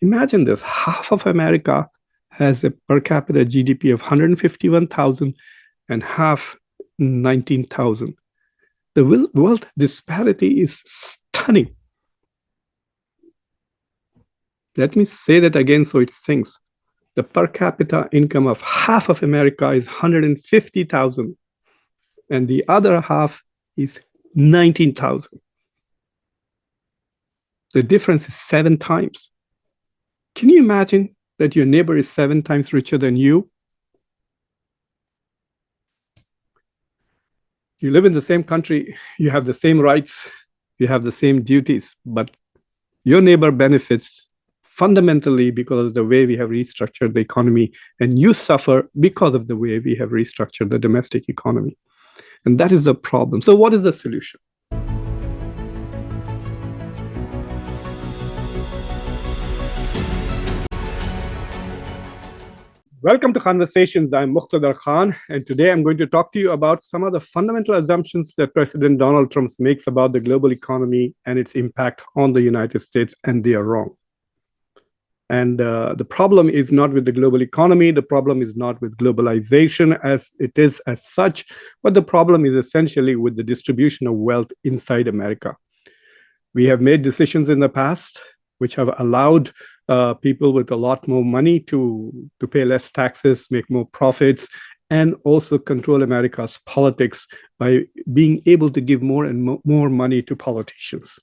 Imagine this, half of America has a per capita GDP of 151,000 and half 19,000. The wealth disparity is stunning. Let me say that again so it sinks. The per capita income of half of America is 150,000, and the other half is 19,000. The difference is 7 times. Can you imagine that your neighbor is 7 times richer than you? You live in the same country, you have the same rights, you have the same duties, but your neighbor benefits fundamentally because of the way we have restructured the economy, and you suffer because of the way we have restructured the domestic economy. And that is the problem. So what is the solution? Welcome to Conversations. I'm Muqtedar Khan, and today I'm going to talk to you about some of the fundamental assumptions that President Donald Trump makes about the global economy and its impact on the United States, and they are wrong. And the problem is not with the global economy, the problem is not with globalization as it is as such, but the problem is essentially with the distribution of wealth inside America. We have made decisions in the past which have allowed people with a lot more money to pay less taxes, make more profits, and also control America's politics by being able to give more and more money to politicians.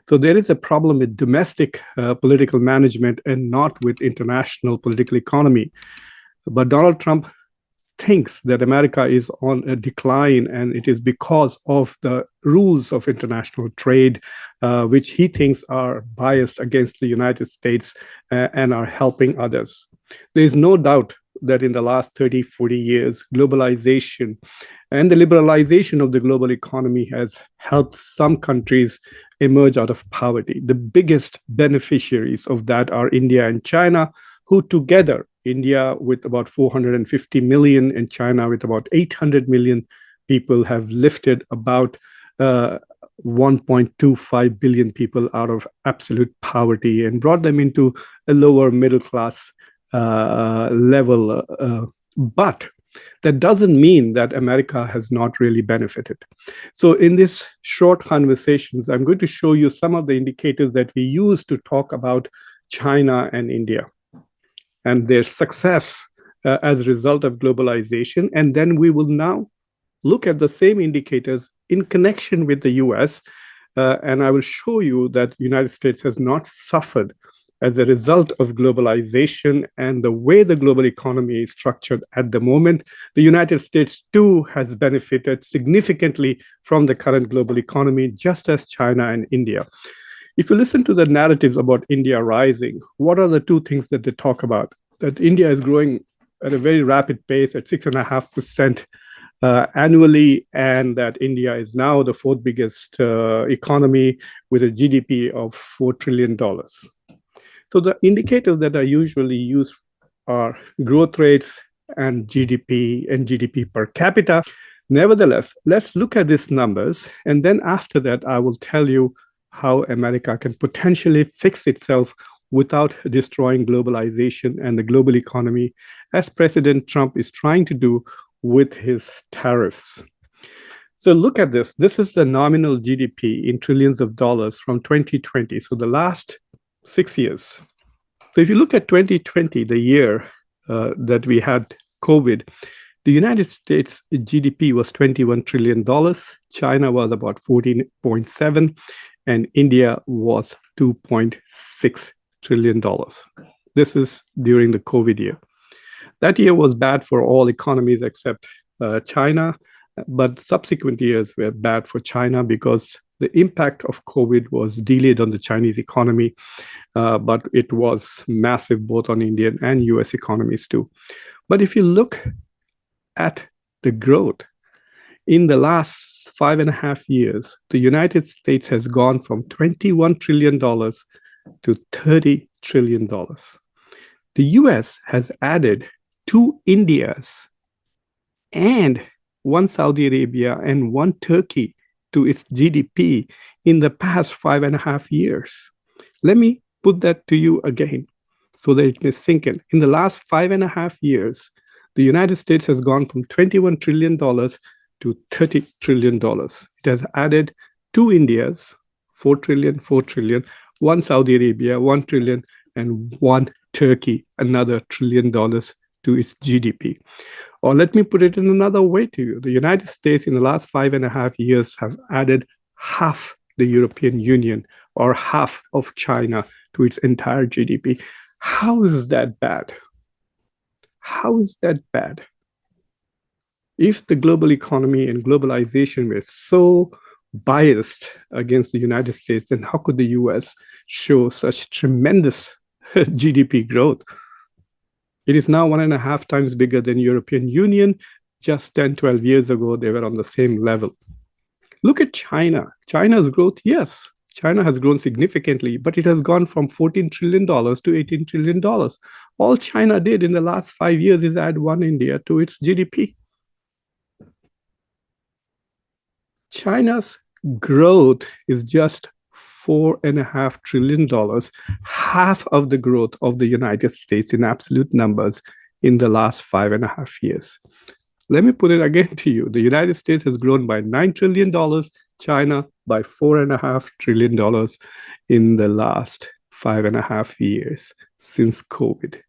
So there is a problem with domestic political management and not with international political economy. But Donald Trump thinks that America is on a decline, and it is because of the rules of international trade, which he thinks are biased against the United States and are helping others. There is no doubt that in the last 30, 40 years, globalization and the liberalization of the global economy has helped some countries emerge out of poverty. The biggest beneficiaries of that are India and China, who together, India with about 450 million and China with about 800 million people, have lifted about 1.25 billion people out of absolute poverty and brought them into a lower middle class level. But that doesn't mean that America has not really benefited. So in this short conversations, I'm going to show you some of the indicators that we use to talk about China and India and their success as a result of globalization. And then we will now look at the same indicators in connection with the US. And I will show you that the United States has not suffered as a result of globalization and the way the global economy is structured at the moment. The United States too has benefited significantly from the current global economy, just as China and India. If you listen to the narratives about India rising, what are the two things that they talk about? That India is growing at a very rapid pace at 6.5% annually, and that India is now the fourth biggest economy with a GDP of $4 trillion. So the indicators that are usually used are growth rates and GDP per capita. Nevertheless, let's look at these numbers, and then after that, I will tell you how America can potentially fix itself without destroying globalization and the global economy, as President Trump is trying to do with his tariffs. So look at this. This is the nominal GDP in trillions of dollars from 2020. So the last 6 years. So if you look at 2020, the year that we had COVID, the United States GDP was $21 trillion. China was about 14.7, and India was $2.6 trillion. This is during the COVID year. That year was bad for all economies except China, but subsequent years were bad for China because the impact of COVID was delayed on the Chinese economy, but it was massive both on Indian and US economies too. But if you look at the growth, in the last 5.5 years, the United States has gone from $21 trillion to $30 trillion. The US has added 2 Indias and 1 Saudi Arabia and 1 Turkey to its GDP in the past 5.5 years. Let me put that to you again so that it may sink in. In the last 5.5 years, the United States has gone from $21 trillion to $30 trillion. It has added two Indias, 4 trillion, 4 trillion, one Saudi Arabia, 1 trillion, and one Turkey, another $1 trillion to its GDP. Or let me put it in another way to you. The United States in the last 5.5 years have added half the European Union or half of China to its entire GDP. How is that bad? How is that bad? If the global economy and globalization were so biased against the United States, then how could the US show such tremendous GDP growth? It is now 1.5 times bigger than European Union. Just 10, 12 years ago, they were on the same level. Look at China. China's growth, yes, China has grown significantly, but it has gone from $14 trillion to $18 trillion. All China did in the last 5 years is add one India to its GDP. China's growth is just $4.5 trillion, half of the growth of the United States in absolute numbers in the last 5.5 years. Let me put it again to you. The United States has grown by $9 trillion, China by $4.5 trillion in the last 5.5 years since COVID.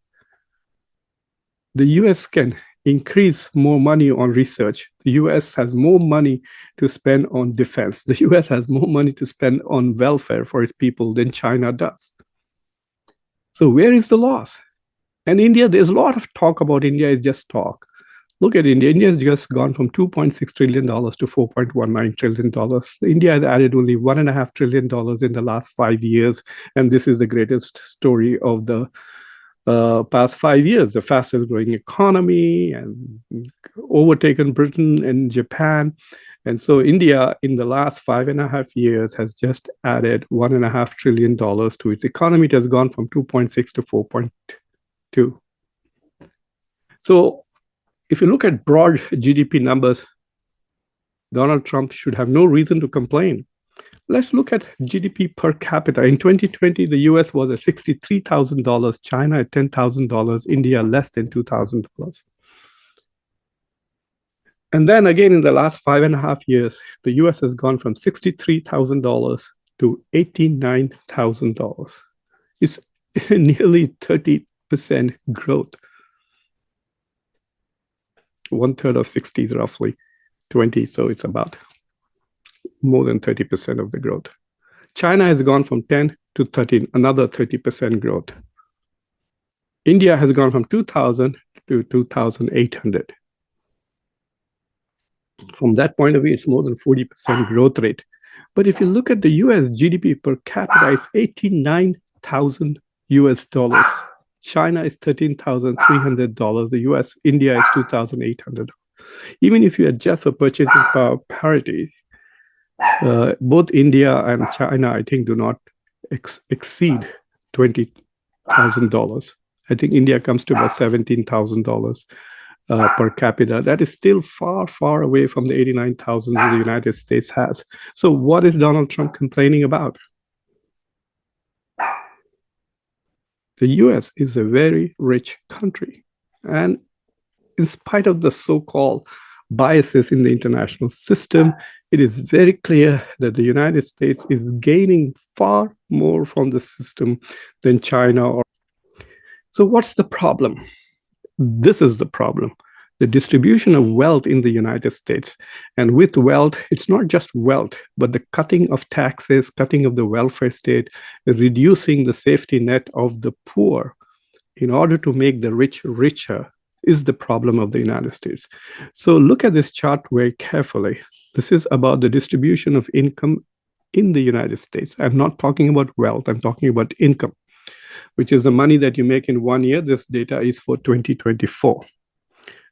The US can increase more money on research. The US has more money to spend on defense. The US has more money to spend on welfare for its people than China does. So where is the loss? And India, there's a lot of talk about India is just talk. Look at India. India has just gone from $2.6 trillion to $4.19 trillion. India has added only $1.5 trillion in the last 5 years. And this is the greatest story of the past 5 years, the fastest growing economy and overtaken Britain and Japan. And so India in the last 5.5 years has just added $1.5 trillion to its economy. It has gone from 2.6 to 4.2. So if you look at broad GDP numbers, Donald Trump should have no reason to complain. Let's look at GDP per capita. In 2020, the US was at $63,000, China at $10,000, India less than $2,000. And then again, in the last 5.5 years, the US has gone from $63,000 to $89,000. It's nearly 30% growth. 1/3 of 60 is roughly 20, so it's about more than 30% of the growth. China has gone from 10 to 13, another 30% growth. India has gone from 2,000 to 2,800. From that point of view, it's more than 40% growth rate. But if you look at the US GDP per capita, it's $89,000 US dollars. China is $13,300. The US, India is $2,800. Even if you adjust for purchasing power parity, both India and China, I think, do not exceed $20,000. I think India comes to about $17,000 per capita. That is still far, far away from the $89,000 the United States has. So what is Donald Trump complaining about? The US is a very rich country. And in spite of the so-called biases in the international system, it is very clear that the United States is gaining far more from the system than China. So what's the problem? This is the problem. The distribution of wealth in the United States. And with wealth, it's not just wealth, but the cutting of taxes, cutting of the welfare state, reducing the safety net of the poor in order to make the rich richer is the problem of the United States. So look at this chart very carefully. This is about the distribution of income in the United States. I'm not talking about wealth, I'm talking about income, which is the money that you make in 1 year. This data is for 2024.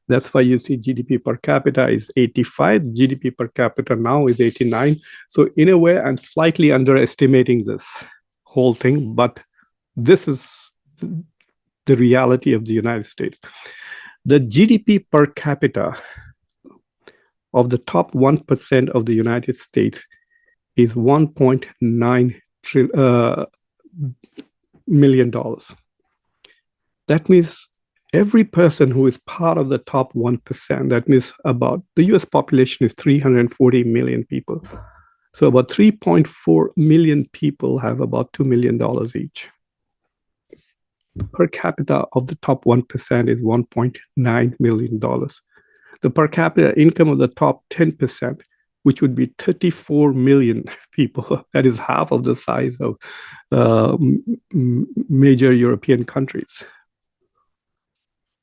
That's why you see GDP per capita is 85. GDP per capita now is 89. So in a way, I'm slightly underestimating this whole thing, but this is the reality of the United States. The GDP per capita of the top 1% of the United States is $1.9 million. That means every person who is part of the top 1%, that means about the US population is 340 million people. So about 3.4 million people have about $2 million each. The per capita of the top 1% is $1.9 million. The per capita income of the top 10%, which would be 34 million people, that is half of the size of major European countries.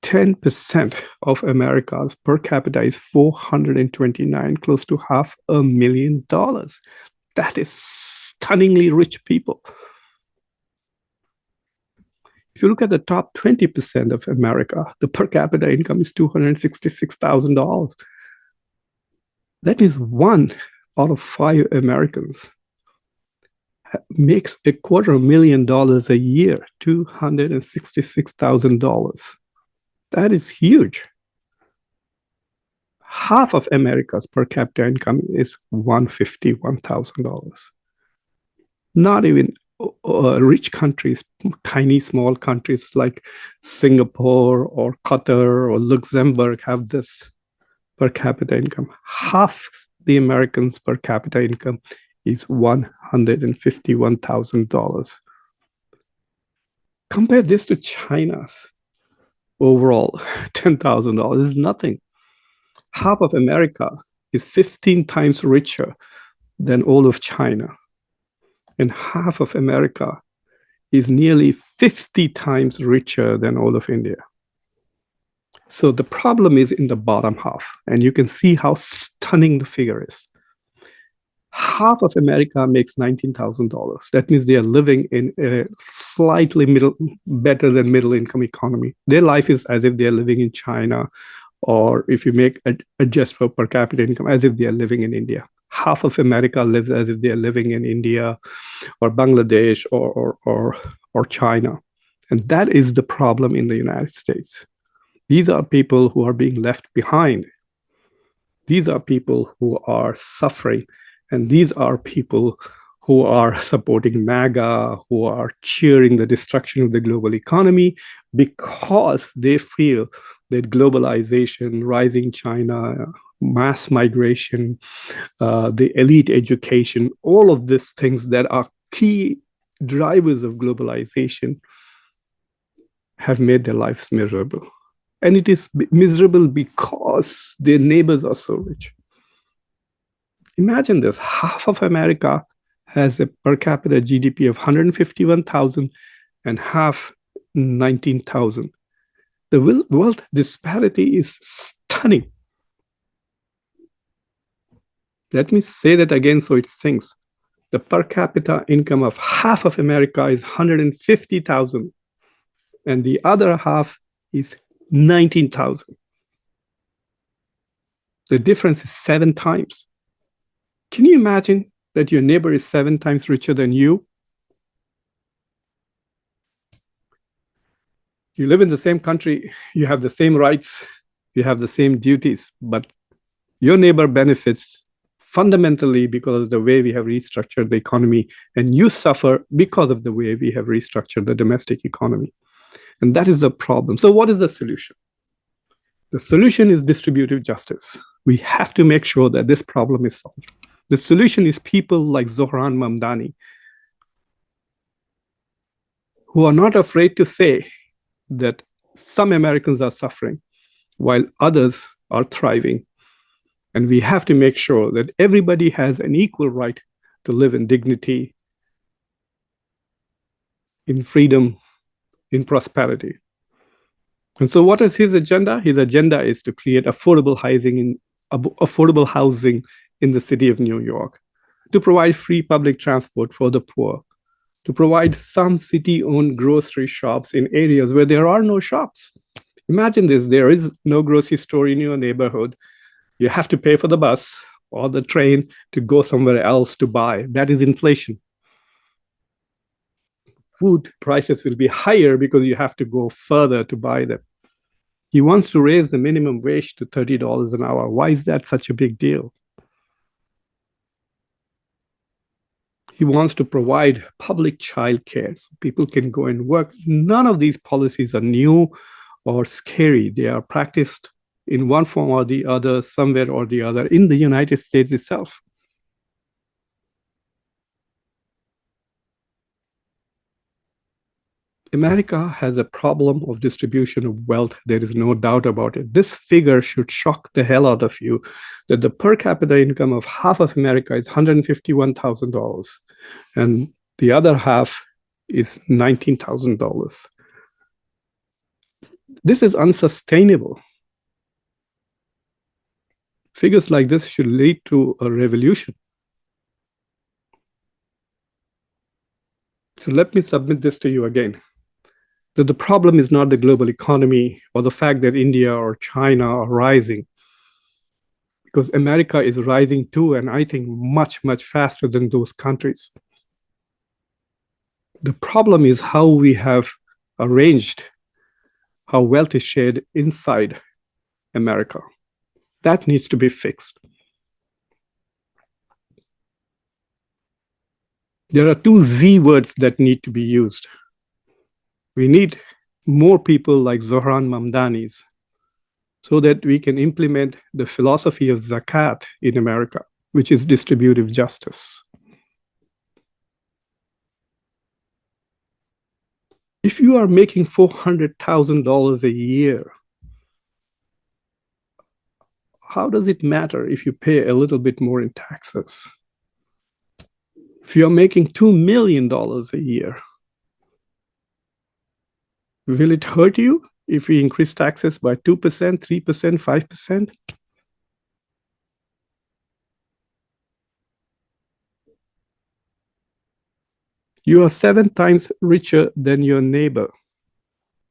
10% of America's per capita is 429, close to $500,000. That is stunningly rich people. If you look at the top 20% of America, the per capita income is $266,000. That is 1 out of 5 Americans makes $250,000 a year, $266,000. That is huge. Half of America's per capita income is $151,000. Not even rich countries, tiny small countries like Singapore or Qatar or Luxembourg have this per capita income. Half the Americans' per capita income is $151,000. Compare this to China's overall $10,000 is nothing. Half of America is 15 times richer than all of China. And half of America is nearly 50 times richer than all of India. So the problem is in the bottom half, and you can see how stunning the figure is. Half of America makes $19,000. That means they are living in a slightly better than middle income economy. Their life is as if they are living in China, or if you make adjust for per capita income, as if they are living in India. Half of America lives as if they are living in India or Bangladesh or China. And that is the problem in the United States. These are people who are being left behind. These are people who are suffering. And these are people who are supporting MAGA, who are cheering the destruction of the global economy because they feel that globalization, rising China, mass migration, the elite education, all of these things that are key drivers of globalization have made their lives miserable. And it is miserable because their neighbors are so rich. Imagine this, half of America has a per capita GDP of 151,000 and half 19,000. The wealth disparity is stunning. Let me say that again so it sinks. The per capita income of half of America is 150,000 and the other half is 19,000. The difference is 7 times. Can you imagine that your neighbor is 7 times richer than you? You live in the same country, you have the same rights, you have the same duties, but your neighbor benefits fundamentally because of the way we have restructured the economy, and you suffer because of the way we have restructured the domestic economy. And that is the problem. So what is the solution? The solution is distributive justice. We have to make sure that this problem is solved. The solution is people like Zohran Mamdani, who are not afraid to say that some Americans are suffering while others are thriving. And we have to make sure that everybody has an equal right to live in dignity, in freedom, in prosperity. And so what is his agenda? His agenda is to create affordable housing in the city of New York, to provide free public transport for the poor, to provide some city-owned grocery shops in areas where there are no shops. Imagine this, there is no grocery store in your neighborhood. You have to pay for the bus or the train to go somewhere else to buy. That is inflation. Food prices will be higher because you have to go further to buy them. He wants to raise the minimum wage to $30 an hour. Why is that such a big deal? He wants to provide public child care so people can go and work. None of these policies are new or scary. They are practiced in one form or the other, somewhere or the other, in the United States itself. America has a problem of distribution of wealth. There is no doubt about it. This figure should shock the hell out of you that the per capita income of half of America is $151,000 and the other half is $19,000. This is unsustainable. Figures like this should lead to a revolution. So let me submit this to you again. That the problem is not the global economy or the fact that India or China are rising, because America is rising too, and I think much, much faster than those countries. The problem is how we have arranged how wealth is shared inside America. That needs to be fixed. There are two Z words that need to be used. We need more people like Zohran Mamdani's so that we can implement the philosophy of Zakat in America, which is distributive justice. If you are making $400,000 a year, how does it matter if you pay a little bit more in taxes? If you're making $2 million a year, will it hurt you if we increase taxes by 2%, 3%, 5%? You are 7 times richer than your neighbor.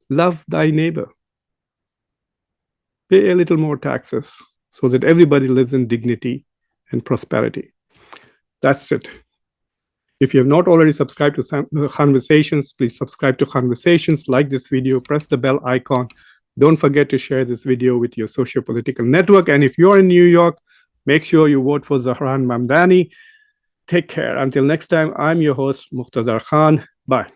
Love thy neighbor. Pay a little more taxes so that everybody lives in dignity and prosperity. That's it. If you have not already subscribed to Conversations, please subscribe to Conversations, like this video, press the bell icon. Don't forget to share this video with your socio-political network. And if you're in New York, make sure you vote for Zohran Mamdani. Take care. Until next time, I'm your host, Muqtedar Khan. Bye.